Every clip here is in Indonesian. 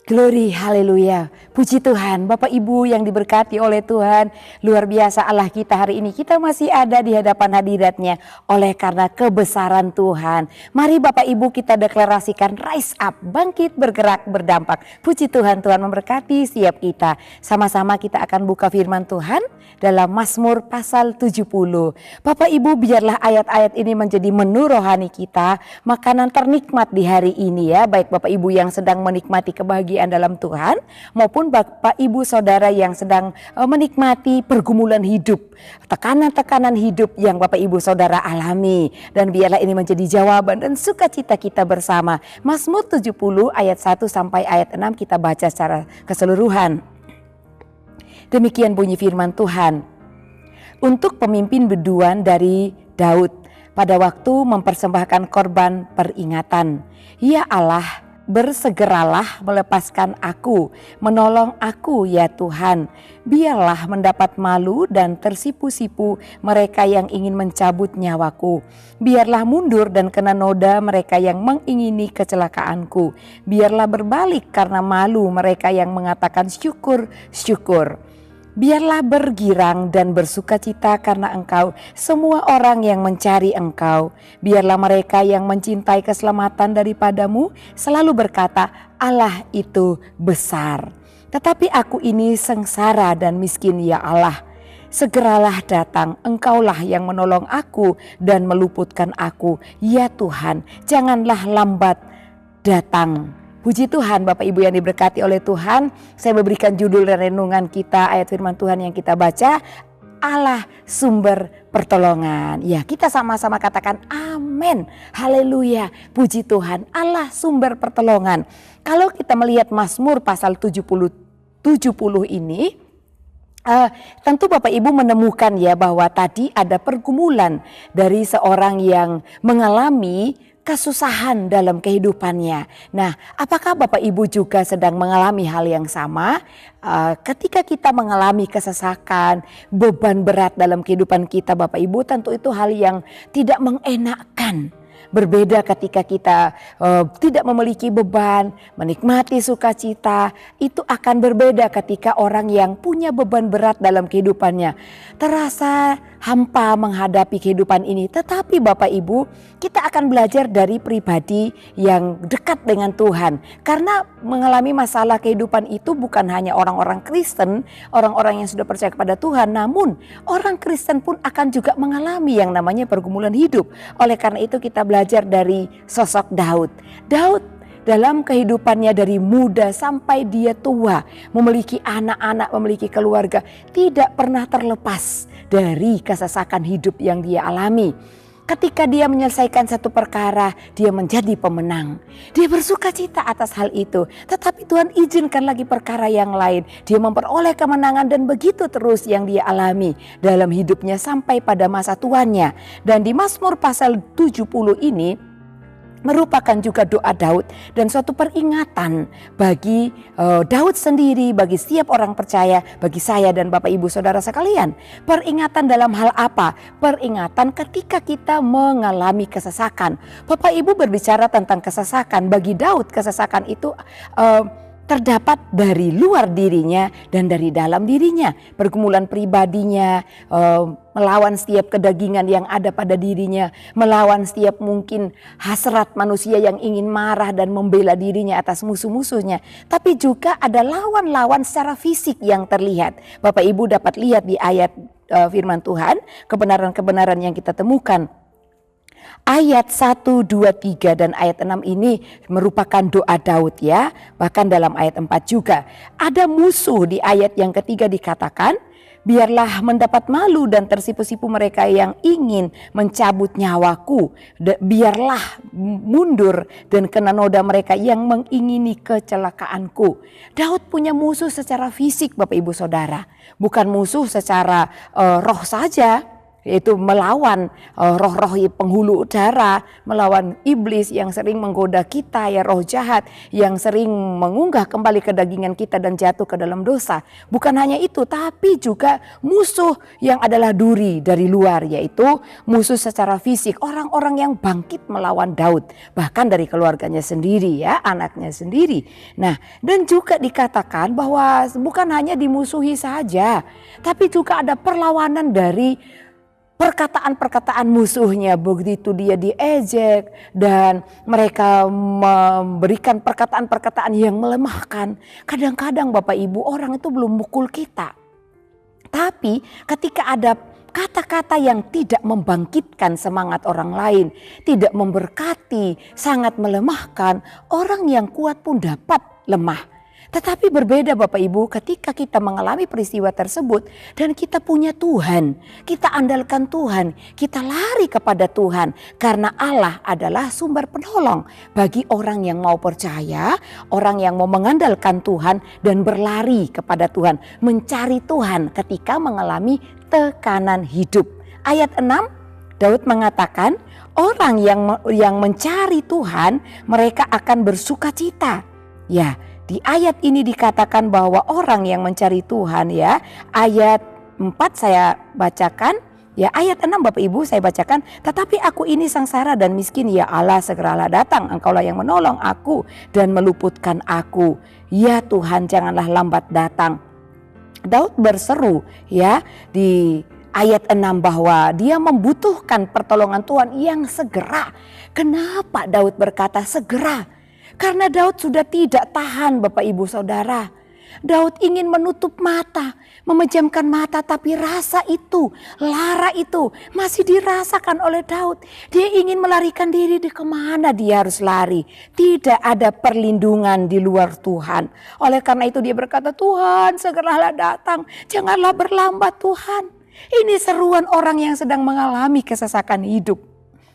Glory, haleluya. Puji Tuhan, Bapak Ibu yang diberkati oleh Tuhan. Luar biasa Allah kita hari ini. Kita masih ada di hadapan hadirat-Nya oleh karena kebesaran Tuhan. Mari Bapak Ibu kita deklarasikan rise up, bangkit, bergerak, berdampak. Puji Tuhan, Tuhan memberkati setiap kita. Sama-sama kita akan buka firman Tuhan dalam Mazmur pasal 70. Bapak Ibu, biarlah ayat-ayat ini menjadi menu rohani kita, makanan ternikmat di hari ini ya. Baik Bapak Ibu yang sedang menikmati kebahagiaan dalam Tuhan maupun Bapak Ibu Saudara yang sedang menikmati pergumulan hidup, tekanan-tekanan hidup yang Bapak Ibu Saudara alami, dan biarlah ini menjadi jawaban dan sukacita kita bersama. Mazmur 70 ayat 1 sampai ayat 6 kita baca secara keseluruhan. Demikian bunyi firman Tuhan. Untuk pemimpin biduan dari Daud pada waktu mempersembahkan korban peringatan. Ya Allah, bersegeralah melepaskan aku, menolong aku ya Tuhan. Biarlah mendapat malu dan tersipu-sipu mereka yang ingin mencabut nyawaku. Biarlah mundur dan kena noda mereka yang mengingini kecelakaanku. Biarlah berbalik karena malu mereka yang mengatakan syukur, syukur. Biarlah bergirang dan bersukacita karena Engkau, semua orang yang mencari Engkau. Biarlah mereka yang mencintai keselamatan daripadamu selalu berkata, Allah itu besar. Tetapi aku ini sengsara dan miskin ya Allah. Segeralah datang, Engkaulah yang menolong aku dan meluputkan aku. Ya Tuhan, janganlah lambat datang. Puji Tuhan, Bapak Ibu yang diberkati oleh Tuhan. Saya memberikan judul dan renungan kita, ayat firman Tuhan yang kita baca, Allah sumber pertolongan. Ya, kita sama-sama katakan amin. Haleluya. Puji Tuhan, Allah sumber pertolongan. Kalau kita melihat Mazmur pasal 70 ini, tentu Bapak Ibu menemukan ya bahwa tadi ada pergumulan dari seorang yang mengalami kesusahan dalam kehidupannya. Nah, apakah Bapak Ibu juga sedang mengalami hal yang sama? Ketika kita mengalami kesesakan, beban berat dalam kehidupan kita Bapak Ibu, tentu itu hal yang tidak mengenakkan. Berbeda ketika kita tidak memiliki beban, menikmati sukacita, itu akan berbeda ketika orang yang punya beban berat dalam kehidupannya. Terasa hampa menghadapi kehidupan ini. Tetapi Bapak Ibu, kita akan belajar dari pribadi yang dekat dengan Tuhan. Karena mengalami masalah kehidupan itu bukan hanya orang-orang Kristen, orang-orang yang sudah percaya kepada Tuhan. Namun orang Kristen pun akan juga mengalami yang namanya pergumulan hidup. Oleh karena itu kita belajar dari sosok Daud. Daud dalam kehidupannya dari muda sampai dia tua, memiliki anak-anak, memiliki keluarga, tidak pernah terlepas dari kesesakan hidup yang dia alami. Ketika dia menyelesaikan satu perkara, dia menjadi pemenang. Dia bersukacita atas hal itu. Tetapi Tuhan izinkan lagi perkara yang lain. Dia memperoleh kemenangan dan begitu terus yang dia alami dalam hidupnya sampai pada masa tuanya. Dan di Mazmur pasal 70 ini merupakan juga doa Daud dan suatu peringatan bagi Daud sendiri, bagi setiap orang percaya, bagi saya dan Bapak Ibu Saudara sekalian. Peringatan dalam hal apa? Peringatan ketika kita mengalami kesesakan. Bapak Ibu berbicara tentang kesesakan, bagi Daud kesesakan itu terdapat dari luar dirinya dan dari dalam dirinya. Pergumulan pribadinya, melawan setiap kedagingan yang ada pada dirinya, melawan setiap mungkin hasrat manusia yang ingin marah dan membela dirinya atas musuh-musuhnya. Tapi juga ada lawan-lawan secara fisik yang terlihat. Bapak Ibu dapat lihat di ayat firman Tuhan, kebenaran-kebenaran yang kita temukan. Ayat 1, 2, 3 dan ayat 6 ini merupakan doa Daud ya. Bahkan dalam ayat 4 juga. Ada musuh di ayat yang ketiga dikatakan, biarlah mendapat malu dan tersipu-sipu mereka yang ingin mencabut nyawaku. Biarlah mundur dan kena noda mereka yang mengingini kecelakaanku. Daud punya musuh secara fisik Bapak Ibu Saudara. Bukan musuh secara roh saja. yaitu melawan roh-roh penghulu udara, melawan iblis yang sering menggoda kita, ya roh jahat yang sering mengunggah kembali kedagingan kita dan jatuh ke dalam dosa. Bukan hanya itu, tapi juga musuh yang adalah duri dari luar, yaitu musuh secara fisik, orang-orang yang bangkit melawan Daud, bahkan dari keluarganya sendiri, ya, anaknya sendiri. Nah, dan juga dikatakan bahwa bukan hanya dimusuhi saja, tapi juga ada perlawanan dari perkataan-perkataan musuhnya. Begitu dia diejek dan mereka memberikan perkataan-perkataan yang melemahkan. Kadang-kadang Bapak Ibu, orang itu belum mukul kita, tapi ketika ada kata-kata yang tidak membangkitkan semangat orang lain, tidak memberkati, sangat melemahkan, orang yang kuat pun dapat lemah. Tetapi berbeda Bapak Ibu ketika kita mengalami peristiwa tersebut dan kita punya Tuhan, kita andalkan Tuhan, kita lari kepada Tuhan, karena Allah adalah sumber penolong bagi orang yang mau percaya, orang yang mau mengandalkan Tuhan dan berlari kepada Tuhan, mencari Tuhan ketika mengalami tekanan hidup. Ayat 6, Daud mengatakan orang yang mencari Tuhan mereka akan bersukacita. Ya, di ayat ini dikatakan bahwa orang yang mencari Tuhan, ya, ayat 4 saya bacakan, ya, ayat 6 Bapak Ibu saya bacakan. Tetapi aku ini sengsara dan miskin, ya Allah segeralah datang, Engkaulah yang menolong aku dan meluputkan aku. Ya Tuhan, janganlah lambat datang. Daud berseru, ya, di ayat 6 bahwa dia membutuhkan pertolongan Tuhan yang segera. Kenapa Daud berkata segera? Karena Daud sudah tidak tahan Bapak Ibu Saudara. Daud ingin menutup mata, memejamkan mata, tapi rasa itu, lara itu masih dirasakan oleh Daud. Dia ingin melarikan diri, di kemana dia harus lari. Tidak ada perlindungan di luar Tuhan. Oleh karena itu dia berkata, Tuhan segeralah datang, janganlah berlambat Tuhan. Ini seruan orang yang sedang mengalami kesesakan hidup.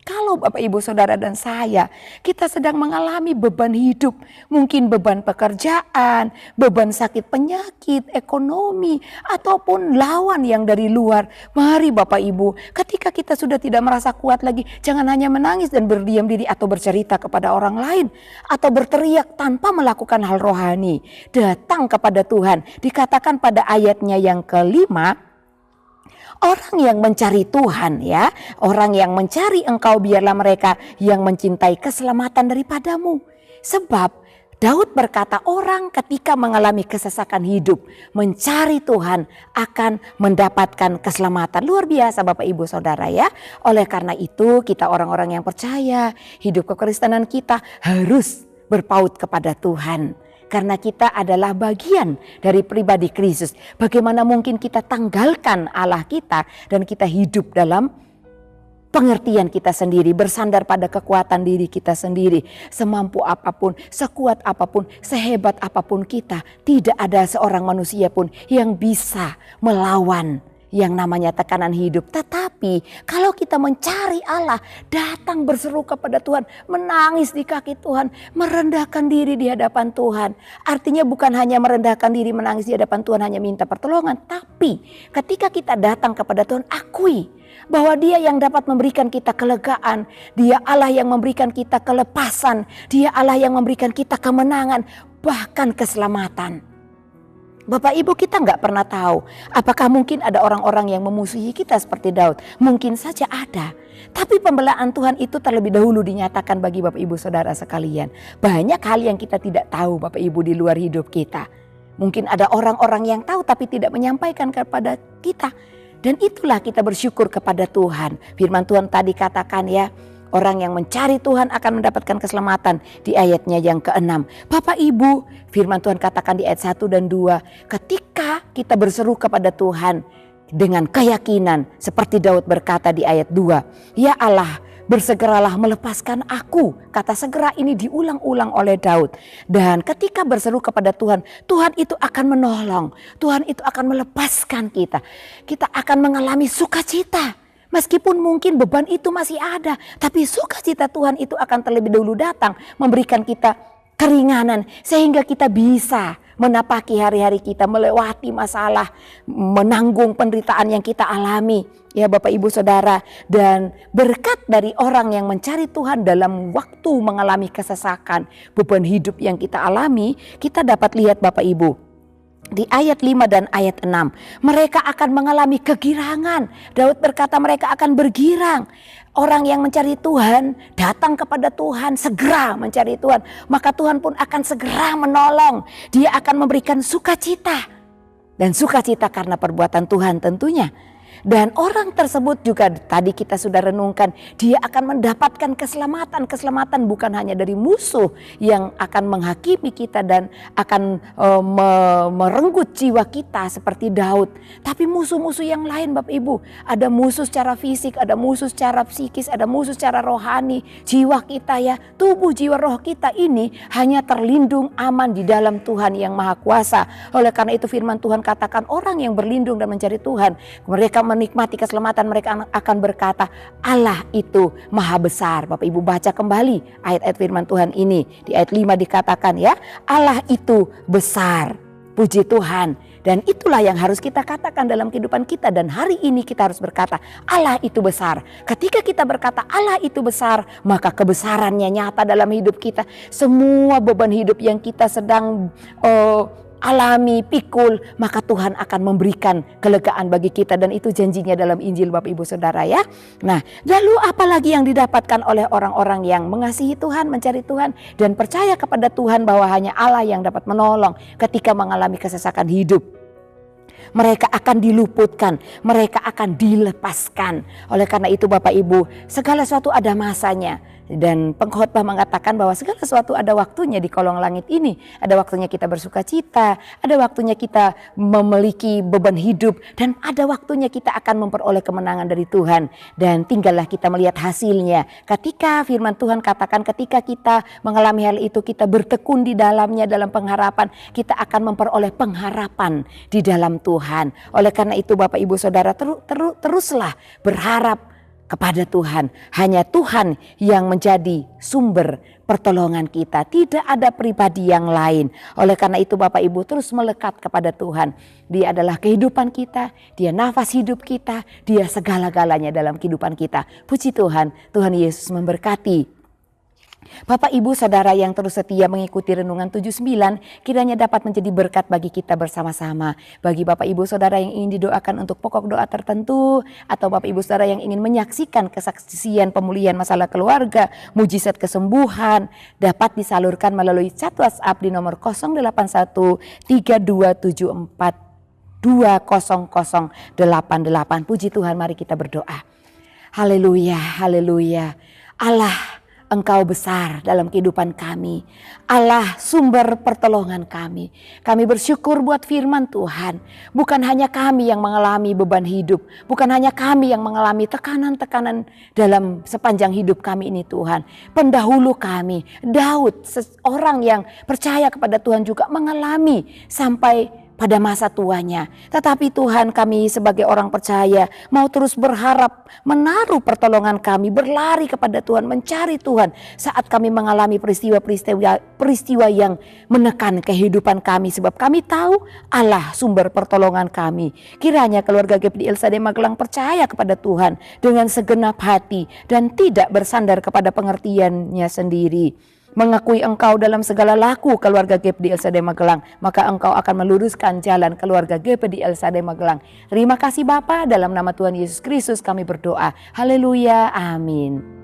Kalau Bapak Ibu Saudara dan saya, kita sedang mengalami beban hidup, mungkin beban pekerjaan, beban sakit penyakit, ekonomi, ataupun lawan yang dari luar. Mari Bapak Ibu, ketika kita sudah tidak merasa kuat lagi, jangan hanya menangis dan berdiam diri atau bercerita kepada orang lain, atau berteriak tanpa melakukan hal rohani. Datang kepada Tuhan. Dikatakan pada ayatnya yang kelima, orang yang mencari Tuhan, ya, orang yang mencari Engkau, biarlah mereka yang mencintai keselamatan daripadamu. Sebab Daud berkata orang ketika mengalami kesesakan hidup, mencari Tuhan akan mendapatkan keselamatan. Luar biasa Bapak Ibu Saudara, ya. Oleh karena itu kita orang-orang yang percaya, hidup kekristenan kita harus berpaut kepada Tuhan. Karena kita adalah bagian dari pribadi Kristus. Bagaimana mungkin kita tanggalkan Allah kita dan kita hidup dalam pengertian kita sendiri, bersandar pada kekuatan diri kita sendiri. Semampu apapun, sekuat apapun, sehebat apapun kita, tidak ada seorang manusia pun yang bisa melawan yang namanya tekanan hidup. Tetapi kalau kita mencari Allah, datang berseru kepada Tuhan, menangis di kaki Tuhan, merendahkan diri di hadapan Tuhan. Artinya bukan hanya merendahkan diri, menangis di hadapan Tuhan, hanya minta pertolongan. Tapi ketika kita datang kepada Tuhan, akui bahwa Dia yang dapat memberikan kita kelegaan. Dia Allah yang memberikan kita kelepasan. Dia Allah yang memberikan kita kemenangan, bahkan keselamatan. Bapak Ibu, kita nggak pernah tahu apakah mungkin ada orang-orang yang memusuhi kita seperti Daud. Mungkin saja ada. Tapi pembelaan Tuhan itu terlebih dahulu dinyatakan bagi Bapak Ibu Saudara sekalian. Banyak hal yang kita tidak tahu Bapak Ibu di luar hidup kita. Mungkin ada orang-orang yang tahu tapi tidak menyampaikan kepada kita. Dan itulah kita bersyukur kepada Tuhan. Firman Tuhan tadi katakan, ya, orang yang mencari Tuhan akan mendapatkan keselamatan di ayatnya yang ke-6. Bapak Ibu, firman Tuhan katakan di ayat 1 dan 2. Ketika kita berseru kepada Tuhan dengan keyakinan seperti Daud berkata di ayat 2. Ya Allah, bersegeralah melepaskan aku. Kata segera ini diulang-ulang oleh Daud. Dan ketika berseru kepada Tuhan, Tuhan itu akan menolong. Tuhan itu akan melepaskan kita. Kita akan mengalami sukacita. Meskipun mungkin beban itu masih ada, tapi sukacita Tuhan itu akan terlebih dahulu datang, memberikan kita keringanan sehingga kita bisa menapaki hari-hari kita, melewati masalah, menanggung penderitaan yang kita alami. Ya Bapak Ibu Saudara, dan berkat dari orang yang mencari Tuhan dalam waktu mengalami kesesakan, beban hidup yang kita alami, kita dapat lihat Bapak Ibu. Di ayat 5 dan ayat 6, mereka akan mengalami kegirangan. Daud berkata mereka akan bergirang. Orang yang mencari Tuhan, datang kepada Tuhan, segera mencari Tuhan, maka Tuhan pun akan segera menolong. Dia akan memberikan sukacita. Dan sukacita karena perbuatan Tuhan tentunya. Dan orang tersebut juga tadi kita sudah renungkan, dia akan mendapatkan keselamatan. Keselamatan bukan hanya dari musuh yang akan menghakimi kita dan akan merenggut jiwa kita seperti Daud. Tapi musuh-musuh yang lain Bapak Ibu. Ada musuh secara fisik, ada musuh secara psikis, ada musuh secara rohani. Jiwa kita ya, tubuh jiwa roh kita ini hanya terlindung aman di dalam Tuhan yang Maha Kuasa. Oleh karena itu firman Tuhan katakan orang yang berlindung dan mencari Tuhan, mereka menikmati keselamatan, mereka akan berkata Allah itu maha besar. Bapak Ibu baca kembali ayat-ayat firman Tuhan ini. Di ayat 5 dikatakan ya, Allah itu besar. Puji Tuhan. Dan itulah yang harus kita katakan dalam kehidupan kita. Dan hari ini kita harus berkata Allah itu besar. Ketika kita berkata Allah itu besar, maka kebesarannya nyata dalam hidup kita. Semua beban hidup yang kita sedang alami, pikul, maka Tuhan akan memberikan kelegaan bagi kita, dan itu janjinya dalam Injil Bapak Ibu Saudara ya. Nah, lalu apalagi yang didapatkan oleh orang-orang yang mengasihi Tuhan, mencari Tuhan dan percaya kepada Tuhan bahwa hanya Allah yang dapat menolong ketika mengalami kesesakan hidup. Mereka akan diluputkan, mereka akan dilepaskan. Oleh karena itu Bapak Ibu, segala sesuatu ada masanya. Dan pengkhotbah mengatakan bahwa segala sesuatu ada waktunya di kolong langit ini. Ada waktunya kita bersuka cita, ada waktunya kita memiliki beban hidup, dan ada waktunya kita akan memperoleh kemenangan dari Tuhan. Dan tinggallah kita melihat hasilnya. Ketika firman Tuhan katakan ketika kita mengalami hal itu, kita bertekun di dalamnya dalam pengharapan, kita akan memperoleh pengharapan di dalam Tuhan. Oleh karena itu Bapak Ibu Saudara, teruslah berharap kepada Tuhan. Hanya Tuhan yang menjadi sumber pertolongan kita. Tidak ada pribadi yang lain. Oleh karena itu Bapak Ibu terus melekat kepada Tuhan. Dia adalah kehidupan kita. Dia nafas hidup kita. Dia segala-galanya dalam kehidupan kita. Puji Tuhan. Tuhan Yesus memberkati. Bapak Ibu Saudara yang terus setia mengikuti Renungan 79, kiranya dapat menjadi berkat bagi kita bersama-sama. Bagi Bapak Ibu Saudara yang ingin didoakan untuk pokok doa tertentu, atau Bapak Ibu Saudara yang ingin menyaksikan kesaksian pemulihan masalah keluarga, mujizat kesembuhan, dapat disalurkan melalui chat WhatsApp di nomor 081 3274 20088. Puji Tuhan, mari kita berdoa. Haleluya, haleluya. Allah, Engkau besar dalam kehidupan kami. Allah sumber pertolongan kami. Kami bersyukur buat firman Tuhan. Bukan hanya kami yang mengalami beban hidup. Bukan hanya kami yang mengalami tekanan-tekanan dalam sepanjang hidup kami ini Tuhan. Pendahulu kami, Daud, seorang yang percaya kepada Tuhan juga mengalami sampai pada masa tuanya. Tetapi Tuhan, kami sebagai orang percaya mau terus berharap, menaruh pertolongan kami, berlari kepada Tuhan, mencari Tuhan saat kami mengalami peristiwa yang menekan kehidupan kami, sebab kami tahu Allah sumber pertolongan kami. Kiranya keluarga GPD Elsade Magelang percaya kepada Tuhan dengan segenap hati dan tidak bersandar kepada pengertiannya sendiri. Mengakui Engkau dalam segala laku keluarga GPD Elsade Magelang, maka Engkau akan meluruskan jalan keluarga GPD Elsade Magelang. Terima kasih Bapa, dalam nama Tuhan Yesus Kristus kami berdoa. Haleluya, amin.